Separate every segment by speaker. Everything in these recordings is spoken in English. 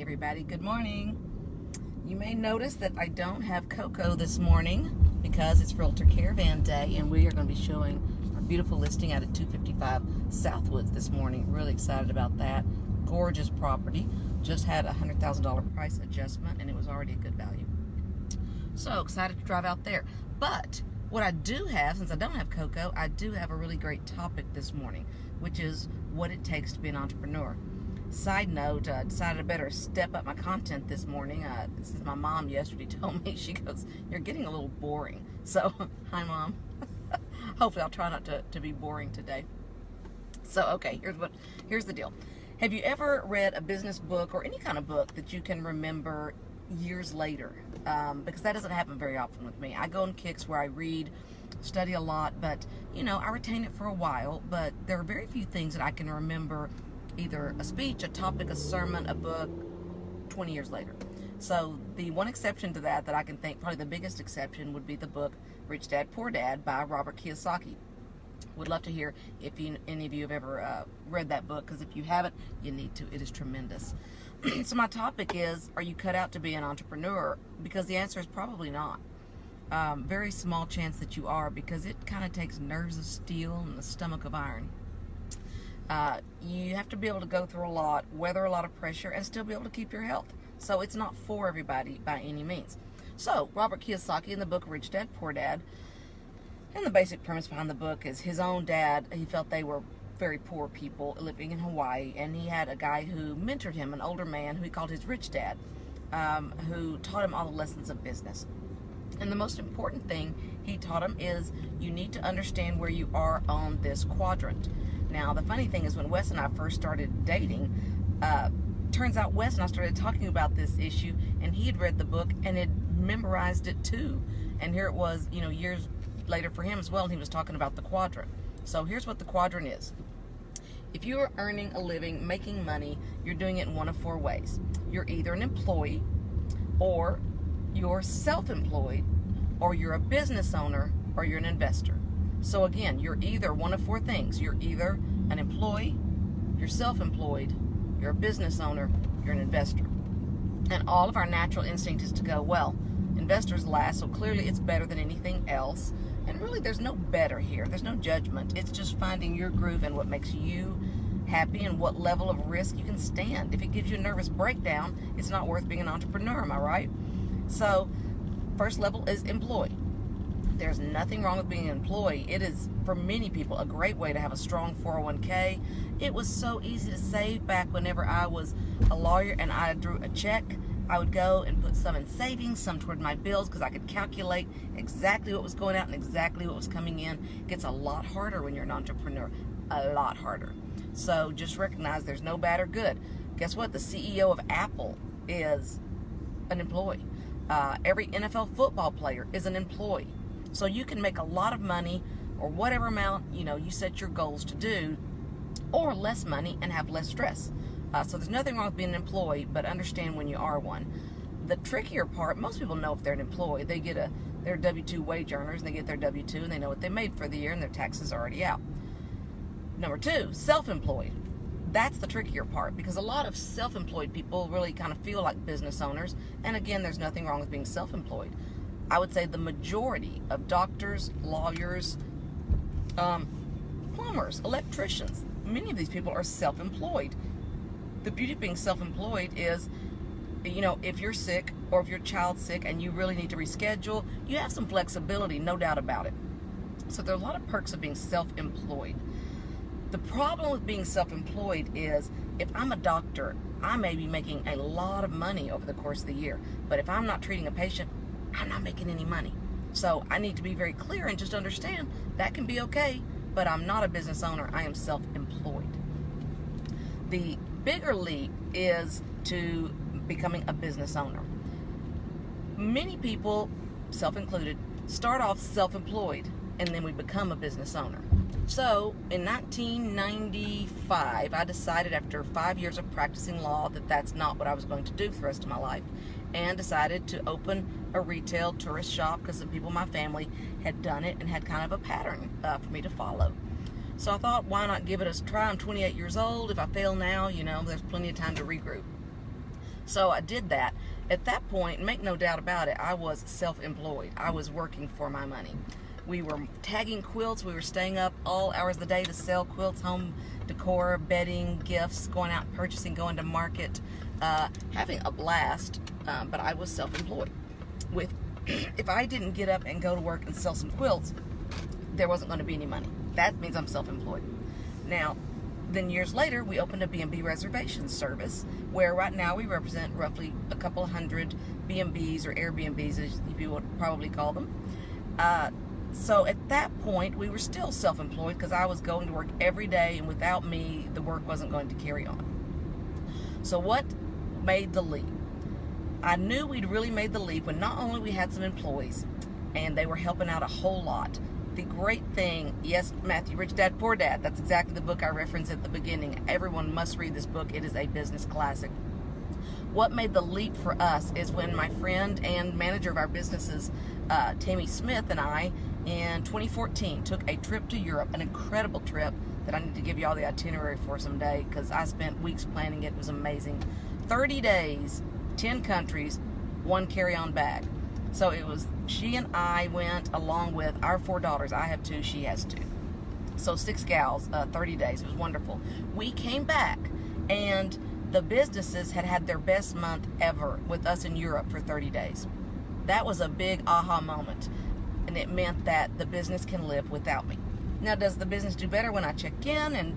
Speaker 1: Hey everybody, good morning. You may notice that I don't have Coco this morning because it's Realtor Caravan Day, and we are going to be showing our beautiful listing out at 255 Southwoods this morning. Really excited about that. Gorgeous property. Just had a $100,000 price adjustment and it was already a good value. So excited to drive out there. But what I do have, since I don't have Coco, I do have a really great topic this morning, which is what it takes to be an entrepreneur. Side note, decided I better step up my content this morning. This is my mom yesterday told me. She goes, "You're getting a little boring." So, hi Mom. Hopefully I'll try not to be boring today. So, okay, here's the deal. Have you ever read a business book or any kind of book that you can remember years later? Because that doesn't happen very often with me. I go on kicks where I read, study a lot, but, I retain it for a while, but there are very few things that I can remember, either a speech, a topic, a sermon, a book, 20 years later. So the one exception to that I can think, probably the biggest exception, would be the book Rich Dad, Poor Dad by Robert Kiyosaki. Would love to hear if any of you have ever read that book, because if you haven't, you need to. It is tremendous. So my topic is, are you cut out to be an entrepreneur? Because the answer is probably not. Very small chance that you are, because it kind of takes nerves of steel and the stomach of iron. You have to be able to go through a lot, weather a lot of pressure, and still be able to keep your health. So it's not for everybody by any means. So Robert Kiyosaki, in the book Rich Dad, Poor Dad, and the basic premise behind the book is his own dad, he felt they were very poor people living in Hawaii, and he had a guy who mentored him, an older man who he called his rich dad, who taught him all the lessons of business. And the most important thing he taught him is you need to understand where you are on this quadrant. Now, the funny thing is, when Wes and I first started dating, turns out Wes and I started talking about this issue, and he had read the book and had memorized it too. And here it was, years later for him as well, and he was talking about the quadrant. So here's what the quadrant is. If you are earning a living, making money, you're doing it in one of four ways. You're either an employee, or you're self-employed, or you're a business owner, or you're an investor. So again, you're either one of four things. You're either an employee, you're self-employed, you're a business owner, you're an investor. And all of our natural instinct is to go, well, investors last, so clearly it's better than anything else. And really, there's no better here. There's no judgment. It's just finding your groove and what makes you happy and what level of risk you can stand. If it gives you a nervous breakdown, it's not worth being an entrepreneur, am I right? So, first level is employee. There's nothing wrong with being an employee. It is, for many people, a great way to have a strong 401k. It was so easy to save back whenever I was a lawyer and I drew a check. I would go and put some in savings, some toward my bills, because I could calculate exactly what was going out and exactly what was coming in. It gets a lot harder when you're an entrepreneur, a lot harder. So just recognize there's no bad or good. Guess what? The CEO of Apple is an employee. Every NFL football player is an employee. So you can make a lot of money, or whatever amount you set your goals to do, or less money and have less stress. So there's nothing wrong with being an employee, but understand when you are one. The trickier part, most people know if they're an employee. They get they're W-2 wage earners, and they get their W-2, and they know what they made for the year, and their taxes are already out. Number two, self-employed. That's the trickier part, because a lot of self-employed people really kind of feel like business owners. And again, there's nothing wrong with being self-employed. I would say the majority of doctors, lawyers, plumbers, electricians, many of these people are self-employed. The beauty of being self-employed is, if you're sick or if your child's sick and you really need to reschedule, you have some flexibility, no doubt about it. So there are a lot of perks of being self-employed. The problem with being self-employed is, if I'm a doctor, I may be making a lot of money over the course of the year. But if I'm not treating a patient, I'm not making any money. So I need to be very clear and just understand that can be okay, but I'm not a business owner. I am self-employed. The bigger leap is to becoming a business owner. Many people, self-included, start off self-employed and then we become a business owner. So in 1995, I decided, after 5 years of practicing law, that that's not what I was going to do for the rest of my life, and decided to open a retail tourist shop because the people in my family had done it and had kind of a pattern for me to follow. So I thought, why not give it a try? I'm 28 years old. If I fail now, there's plenty of time to regroup. So I did that. At that point, make no doubt about it, I was self-employed. I was working for my money. We were tagging quilts. We were staying up all hours of the day to sell quilts, home decor, bedding, gifts, going out purchasing, going to market, having a blast. But I was self-employed. If I didn't get up and go to work and sell some quilts, there wasn't going to be any money. That means I'm self-employed. Now, then years later, we opened a B&B reservation service where right now we represent roughly a couple hundred B&Bs or Airbnbs, as you would probably call them. So at that point, we were still self-employed because I was going to work every day, and without me, the work wasn't going to carry on. So what made the leap? I knew we'd really made the leap when not only we had some employees, and they were helping out a whole lot. The great thing, yes, Matthew, Rich Dad, Poor Dad, that's exactly the book I referenced at the beginning. Everyone must read this book. It is a business classic. What made the leap for us is when my friend and manager of our businesses, Tammy Smith, and I, in 2014, took a trip to Europe, an incredible trip that I need to give you all the itinerary for someday because I spent weeks planning it. It was amazing. 30 days, 10 countries, 1 carry-on bag. So it was, she and I went along with our 4 daughters. I have 2, she has 2. So 6 gals, 30 days. It was wonderful. We came back, and the businesses had their best month ever with us in Europe for 30 days. That was a big aha moment, and it meant that the business can live without me. Now, does the business do better when I check in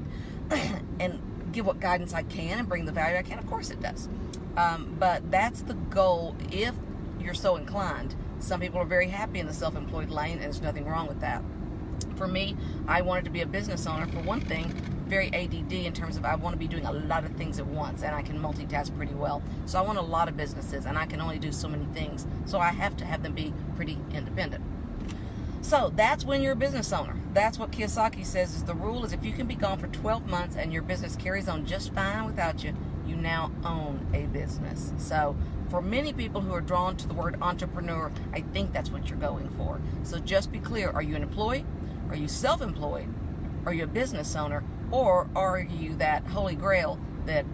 Speaker 1: and give what guidance I can and bring the value I can? Of course it does. But that's the goal if you're so inclined. Some people are very happy in the self-employed lane, and there's nothing wrong with that. For me, I wanted to be a business owner. For one thing, very ADD in terms of I want to be doing a lot of things at once, and I can multitask pretty well. So I want a lot of businesses, and I can only do so many things. So I have to have them be pretty independent. So that's when you're a business owner. That's what Kiyosaki says is the rule is if you can be gone for 12 months and your business carries on just fine without you, you now own a business. So for many people who are drawn to the word entrepreneur, I think that's what you're going for. So just be clear. Are you an employee? Are you self-employed? Are you a business owner? Or are you that holy grail that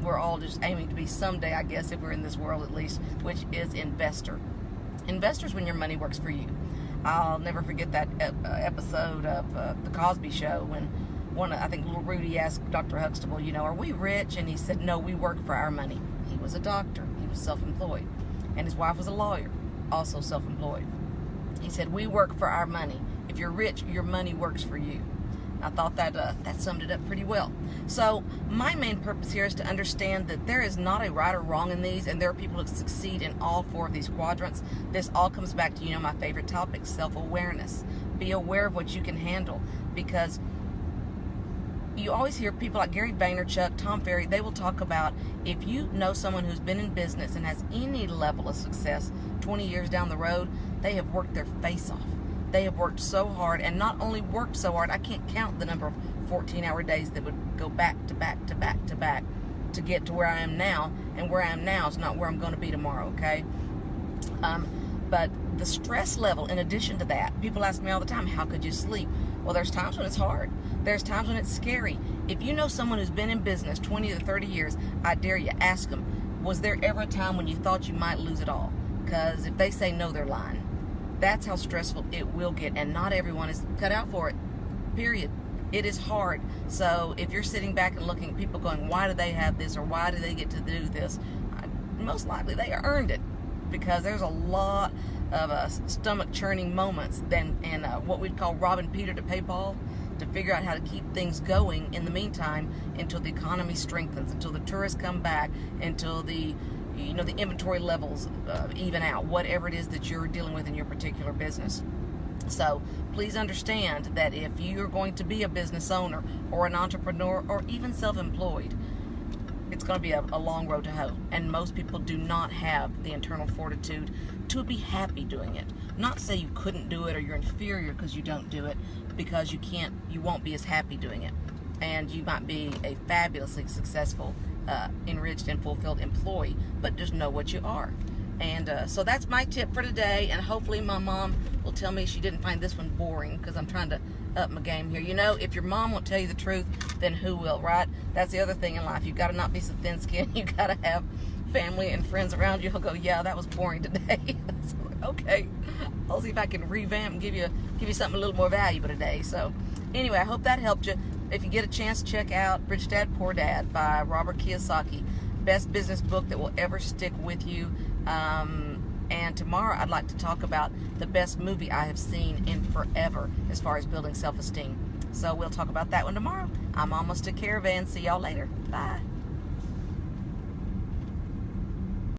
Speaker 1: we're all just aiming to be someday, I guess, if we're in this world at least, which is investor. Investors when your money works for you. I'll never forget that episode of The Cosby Show when I think little Rudy asked Dr. Huxtable, are we rich? And he said, no, we work for our money. He was a doctor. He was self-employed. And his wife was a lawyer, also self-employed. He said, we work for our money. If you're rich, your money works for you. I thought that summed it up pretty well. So my main purpose here is to understand that there is not a right or wrong in these, and there are people who succeed in all 4 of these quadrants. This all comes back to, my favorite topic, self-awareness. Be aware of what you can handle, because you always hear people like Gary Vaynerchuk, Tom Ferry, they will talk about if you know someone who's been in business and has any level of success 20 years down the road, they have worked their face off. They have worked so hard, and not only worked so hard, I can't count the number of 14-hour days that would go back to back to back to back to get to where I am now, and where I am now is not where I'm going to be tomorrow, okay? But the stress level, in addition to that, people ask me all the time, how could you sleep? Well, there's times when it's hard. There's times when it's scary. If you know someone who's been in business 20 to 30 years, I dare you, ask them, was there ever a time when you thought you might lose it all? Because if they say no, they're lying. That's how stressful it will get, and not everyone is cut out for it, period. It is hard. So if you're sitting back and looking at people going, why do they have this, or why do they get to do this? Most likely they earned it, because there's a lot of stomach-churning moments and what we'd call robbing Peter to pay Paul, to figure out how to keep things going in the meantime until the economy strengthens, until the tourists come back, until the inventory levels even out, whatever it is that you're dealing with in your particular business. So please understand that if you're going to be a business owner or an entrepreneur or even self-employed, it's going to be a long road to hoe. And most people do not have the internal fortitude to be happy doing it. Not to say you couldn't do it or you're inferior because you don't do it, because you won't be as happy doing it. And you might be a fabulously successful enriched and fulfilled employee, but just know what you are. And so that's my tip for today, and hopefully my mom will tell me she didn't find this one boring, because I'm trying to up my game here. If your mom won't tell you the truth, then who will, right? That's the other thing in life. You've got to not be so thin-skinned. You've got to have family and friends around you, he'll go, yeah, that was boring today. So I'm like, okay, I'll see if I can revamp and give you something a little more valuable today. So anyway, I hope that helped you. If you get a chance, check out Rich Dad, Poor Dad by Robert Kiyosaki. Best business book that will ever stick with you. And tomorrow I'd like to talk about the best movie I have seen in forever as far as building self-esteem. So we'll talk about that one tomorrow. I'm almost a caravan. See y'all later. Bye.